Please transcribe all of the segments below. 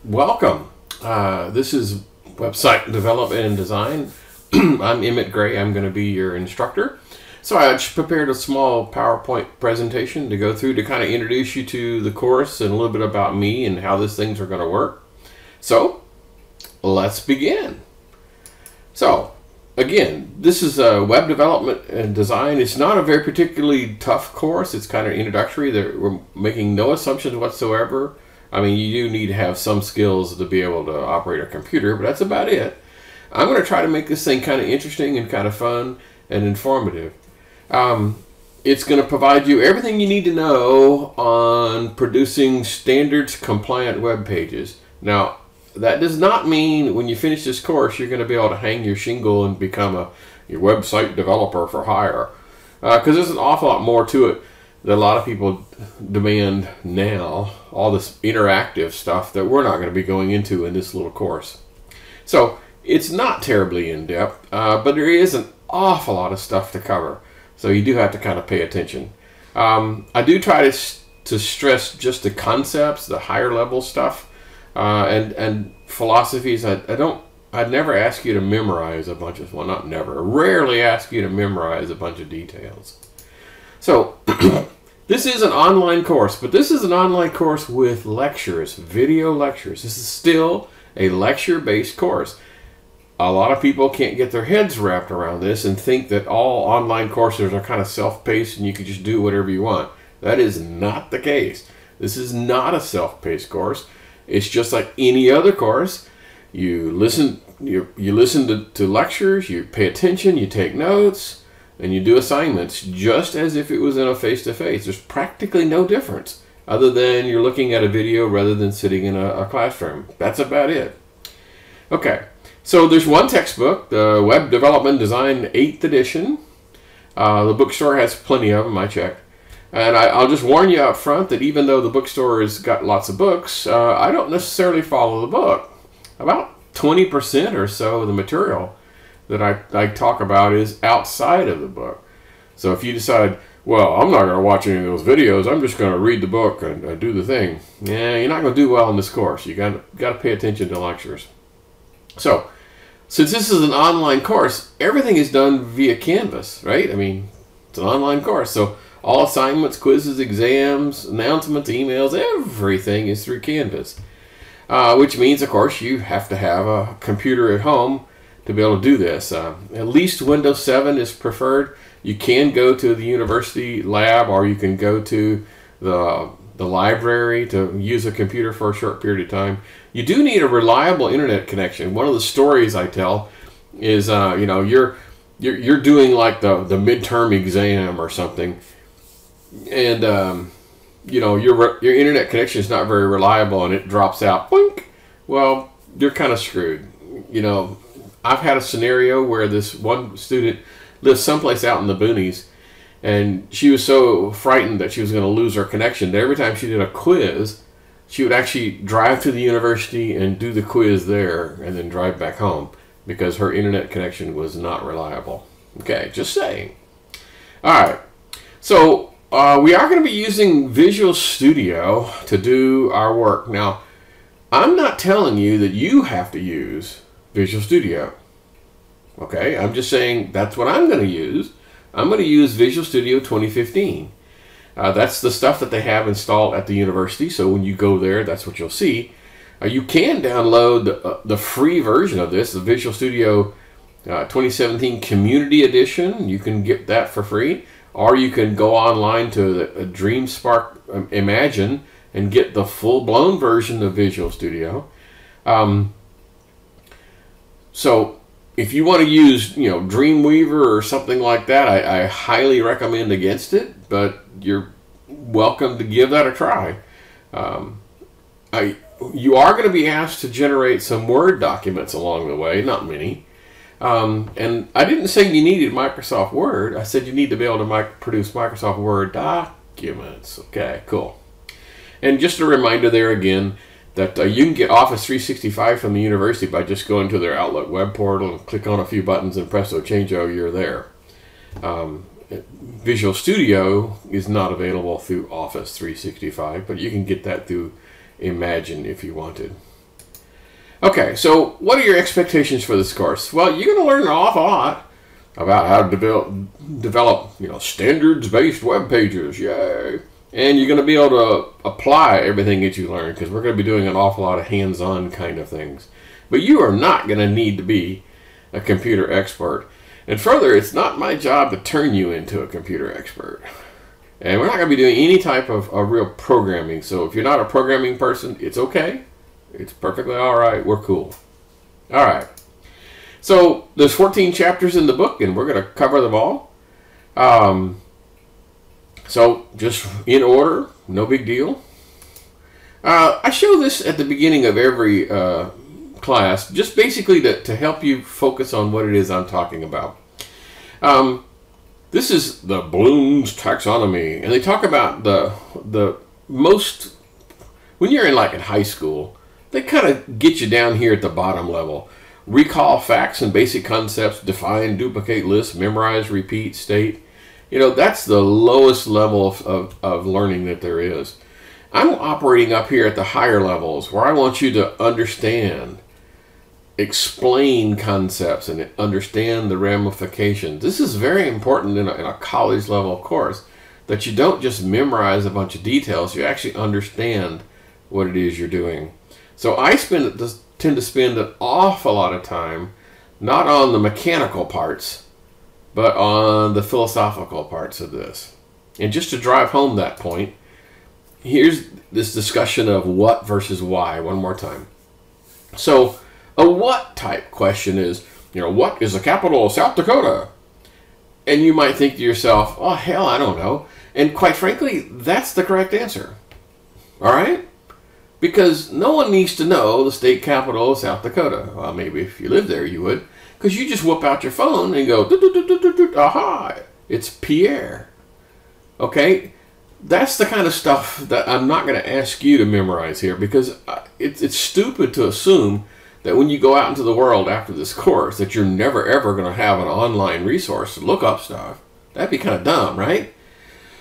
Welcome. This is Website Development and Design. I'm Emmett Gray. I'm going to be your instructor. So I just prepared a small PowerPoint presentation to go through to kind of introduce you to the course and a little bit about me and how these things are going to work. So let's begin. So again, this is a web development and design. It's not a very particularly tough course. It's kind of introductory. We're making no assumptions whatsoever. I mean, you do need to have some skills to be able to operate a computer, but that's about it. I'm going to try to make this thing kind of interesting and kind of fun and informative. It's going to provide you everything you need to know on producing standards compliant web pages. Now, that does not mean when you finish this course you're going to be able to hang your shingle and become your website developer for hire. Because there's an awful lot more to it that a lot of people demand now, all this interactive stuff that we're not going to be going into in this little course. So it's not terribly in-depth, but there is an awful lot of stuff to cover. So you do have to kind of pay attention. I do try to stress just the concepts, the higher level stuff, and philosophies. I'd never ask you to memorize a bunch of, well, not never, rarely ask you to memorize a bunch of details. So this is an online course, but this is an online course with lectures, video lectures. This is still a lecture-based course. A lot of people can't get their heads wrapped around this and think that all online courses are kind of self-paced and you can just do whatever you want. That is not the case. This is not a self-paced course. It's just like any other course. You listen to lectures, you pay attention, you take notes, and you do assignments just as if it was in a face-to-face. There's practically no difference other than you're looking at a video rather than sitting in a classroom. That's about it. Okay, so there's one textbook, the Web Development Design 8th edition. The bookstore has plenty of them, I checked. And I'll just warn you up front that even though the bookstore has got lots of books, I don't necessarily follow the book. About 20% or so of the material that I talk about is outside of the book. So if you decide, well, I'm not going to watch any of those videos, I'm just going to read the book and do the thing, yeah, you're not going to do well in this course. You got to pay attention to lectures. So since this is an online course, everything is done via Canvas, right? I mean, it's an online course, so all assignments, quizzes, exams, announcements, emails, everything is through Canvas. Which means, of course, you have to have a computer at home to be able to do this. At least Windows 7 is preferred. You can go to the university lab or you can go to the library to use a computer for a short period of time. You do need a reliable internet connection. One of the stories I tell is, you know, you're doing like the midterm exam or something, and you know, your internet connection is not very reliable and it drops out. Boink. Well, you're kind of screwed. You know, I've had a scenario where this one student lives someplace out in the boonies, and she was so frightened that she was going to lose her connection that every time she did a quiz, she would actually drive to the university and do the quiz there and then drive back home because her internet connection was not reliable. Okay, just saying. All right, so we are going to be using Visual Studio to do our work. Now, I'm not telling you that you have to use Visual Studio. Okay, I'm just saying that's what I'm going to use. I'm going to use Visual Studio 2015. That's the stuff that they have installed at the university, so when you go there, that's what you'll see. You can download the free version of this, the Visual Studio 2017 Community Edition. You can get that for free, or you can go online to the DreamSpark Imagine and get the full-blown version of Visual Studio. So if you want to use, you know, Dreamweaver or something like that, I highly recommend against it, but you're welcome to give that a try. You are going to be asked to generate some Word documents along the way, not many. And I didn't say you needed Microsoft Word. I said you need to be able to produce Microsoft Word documents. Okay, cool. And just a reminder there again, that you can get Office 365 from the university by just going to their Outlook web portal and click on a few buttons and presto changeo, you're there. Visual Studio is not available through Office 365, but you can get that through Imagine if you wanted. Okay, so what are your expectations for this course? Well, you're going to learn an awful lot about how to develop, standards-based web pages. Yay! And you're going to be able to apply everything that you learn, because we're going to be doing an awful lot of hands-on kind of things. But you are not going to need to be a computer expert. And further, it's not my job to turn you into a computer expert. And we're not going to be doing any type of real programming. So if you're not a programming person, it's okay. It's perfectly all right. We're cool. All right. So there's 14 chapters in the book, and we're going to cover them all. So just in order, no big deal. I show this at the beginning of every class, just basically to help you focus on what it is I'm talking about. This is the Bloom's taxonomy, and they talk about the most, when you're in high school, they kind of get you down here at the bottom level. Recall facts and basic concepts, define, duplicate, list, memorize, repeat, state. That's the lowest level of learning that there is. I'm operating up here at the higher levels, where I want you to understand, explain concepts, and understand the ramifications. This is very important in a college level course, that you don't just memorize a bunch of details, you actually understand what it is you're doing. So I tend to spend an awful lot of time not on the mechanical parts, but on the philosophical parts of this. And just to drive home that point, here's this discussion of what versus why one more time. So a what type question is, what is the capital of South Dakota? And you might think to yourself, oh, hell, I don't know. And quite frankly, that's the correct answer. All right? Because no one needs to know the state capital of South Dakota. Well, maybe if you lived there, you would. Because you just whip out your phone and go, aha, it's Pierre. Okay? That's the kind of stuff that I'm not going to ask you to memorize here, because it's stupid to assume that when you go out into the world after this course that you're never ever going to have an online resource to look up stuff. That'd be kind of dumb, right?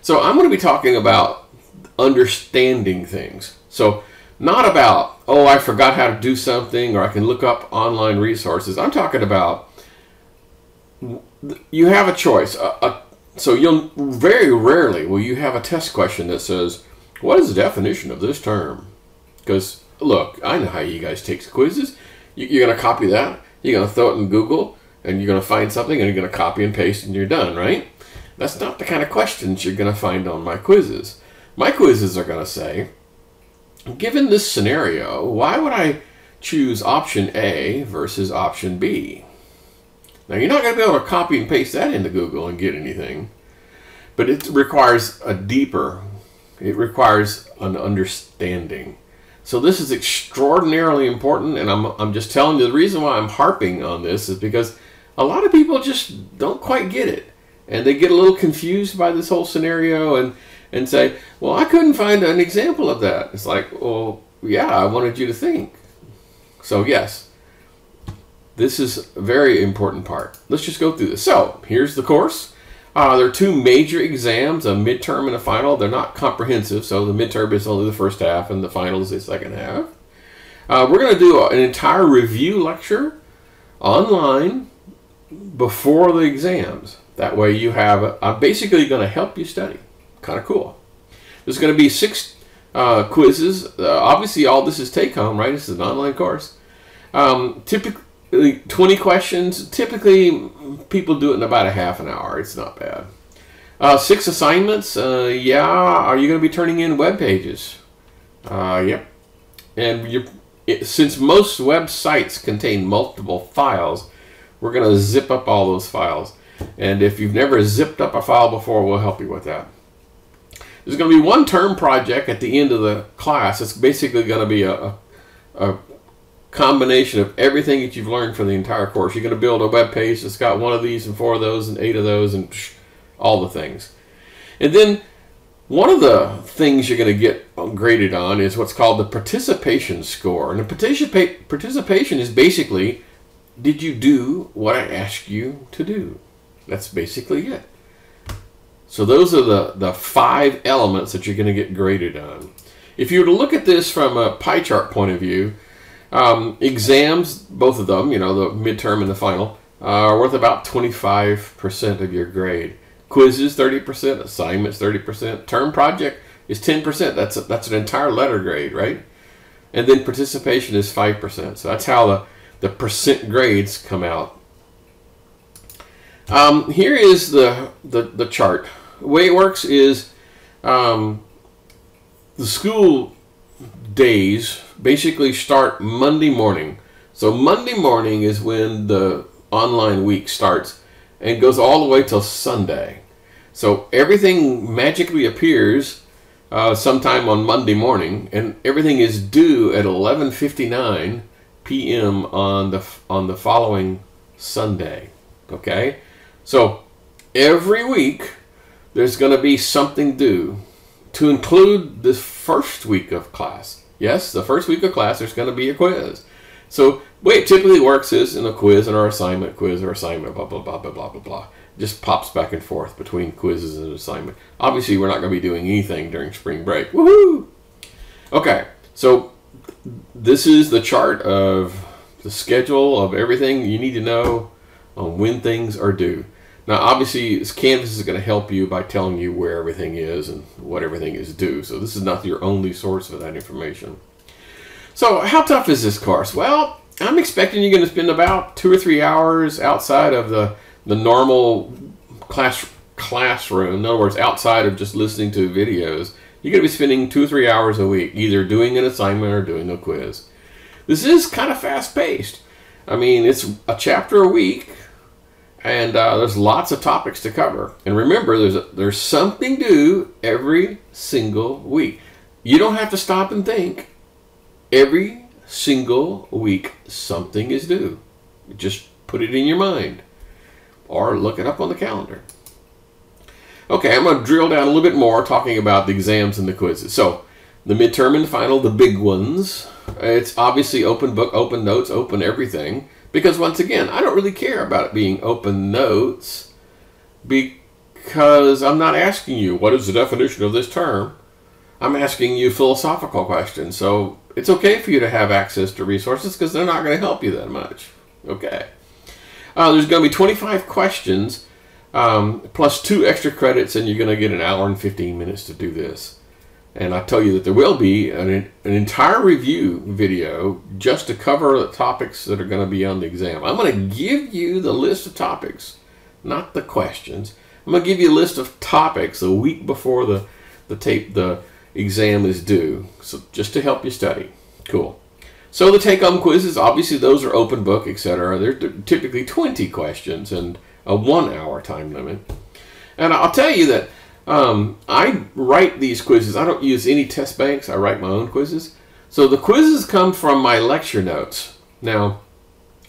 So I'm going to be talking about understanding things. So not about, oh, I forgot how to do something, or I can look up online resources. I'm talking about, you have a choice. So you'll very rarely will you have a test question that says, what is the definition of this term? Because look, I know how you guys take quizzes. You're going to copy that, you're going to throw it in Google, and you're going to find something, and you're going to copy and paste, and you're done, right? That's not the kind of questions you're going to find on my quizzes. My quizzes are going to say, given this scenario, why would I choose option A versus option B? Now, you're not going to be able to copy and paste that into Google and get anything, but it requires it requires an understanding. So this is extraordinarily important, and I'm just telling you the reason why I'm harping on this is because a lot of people just don't quite get it, and they get a little confused by this whole scenario and say, well, I couldn't find an example of that. It's like, well, yeah, I wanted you to think. So yes, this is a very important part. Let's just go through this. So here's the course. There are two major exams, a midterm and a final. They're not comprehensive, so the midterm is only the first half and the final is the second half. We're going to do an entire review lecture online before the exams. That way you have, I'm basically going to help you study. Kind of cool. There's going to be 6 quizzes. Obviously all this is take home, right? This is an online course. Typically 20 questions. Typically people do it in about a half an hour. It's not bad. 6 assignments. Yeah. Are you going to be turning in web pages? Yep. And since most websites contain multiple files, we're going to zip up all those files. And if you've never zipped up a file before, we'll help you with that. There's going to be one term project at the end of the class. It's basically going to be a combination of everything that you've learned for the entire course. You're going to build a web page that's got 1 of these and 4 of those and 8 of those and all the things. And then one of the things you're going to get graded on is what's called the participation score. And the participation is basically, did you do what I asked you to do? That's basically it. So those are the 5 elements that you're going to get graded on. If you were to look at this from a pie chart point of view, Exams, both of them, you know, the midterm and the final, are worth about 25% of your grade. Quizzes, 30%. Assignments, 30%. Term project is 10%. That's an entire letter grade, right? And then participation is 5%. So that's how the percent grades come out. Here is the chart. The way it works is the school days basically start Monday morning. So Monday morning is when the online week starts and goes all the way till Sunday. So everything magically appears sometime on Monday morning, and everything is due at 11:59 p.m. on the following Sunday. Okay, so every week there's going to be something due, to include the first week of class. Yes, the first week of class there's going to be a quiz. So the way it typically works is in a quiz and our assignment, quiz or assignment, blah, blah, blah, blah, blah, blah, blah. Just pops back and forth between quizzes and assignment. Obviously, we're not going to be doing anything during spring break. Woohoo! Okay, so this is the chart of the schedule of everything you need to know on when things are due. Now, obviously, Canvas is going to help you by telling you where everything is and what everything is due. So this is not your only source of that information. So how tough is this course? Well, I'm expecting you're going to spend about 2 or 3 hours outside of the normal classroom. In other words, outside of just listening to videos. You're going to be spending 2 or 3 hours a week either doing an assignment or doing a quiz. This is kind of fast-paced. I mean, it's a chapter a week, and there's lots of topics to cover. And remember, there's something due every single week. You don't have to stop and think. Every single week, something is due. Just put it in your mind or look it up on the calendar. Okay, I'm going to drill down a little bit more talking about the exams and the quizzes. So, the midterm and the final, the big ones, it's obviously open book, open notes, open everything. Because once again, I don't really care about it being open notes because I'm not asking you, what is the definition of this term? I'm asking you philosophical questions. So it's okay for you to have access to resources because they're not going to help you that much. Okay. There's going to be 25 questions plus 2 extra credits, and you're going to get 1 hour and 15 minutes to do this. And I tell you that there will be an entire review video just to cover the topics that are going to be on the exam. I'm going to give you the list of topics, not the questions. I'm going to give you a list of topics a week before the exam is due, so just to help you study. Cool. So the take-home quizzes, obviously those are open book, etc. They're typically 20 questions and a 1 hour time limit. And I'll tell you that I write these quizzes. I don't use any test banks. I write my own quizzes. So the quizzes come from my lecture notes. Now,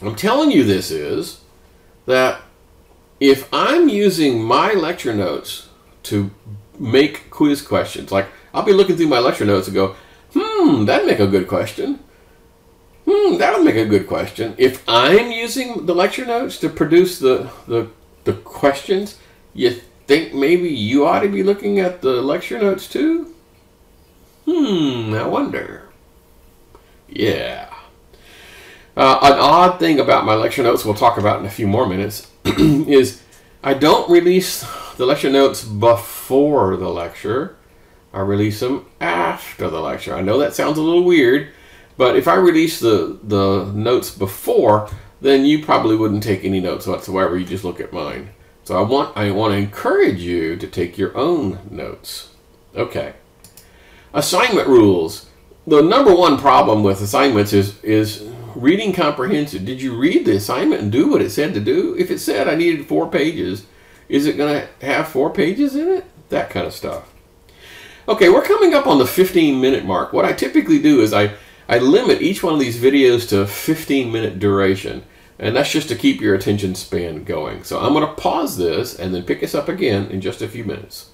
I'm telling you this is that if I'm using my lecture notes to make quiz questions, like I'll be looking through my lecture notes and go, that'd make a good question. That would make a good question. If I'm using the lecture notes to produce the questions, you think maybe you ought to be looking at the lecture notes too? I wonder. Yeah. An odd thing about my lecture notes, we'll talk about in a few more minutes, is I don't release the lecture notes before the lecture. I release them after the lecture. I know that sounds a little weird, but if I release the notes before, then you probably wouldn't take any notes whatsoever. You just look at mine. So I want to encourage you to take your own notes. Okay. Assignment rules. The number one problem with assignments is reading comprehension. Did you read the assignment and do what it said to do? If it said I needed 4 pages, is it going to have 4 pages in it? That kind of stuff. Okay, we're coming up on the 15-minute mark. What I typically do is I limit each one of these videos to a 15-minute duration. And that's just to keep your attention span going. So I'm going to pause this and then pick us up again in just a few minutes.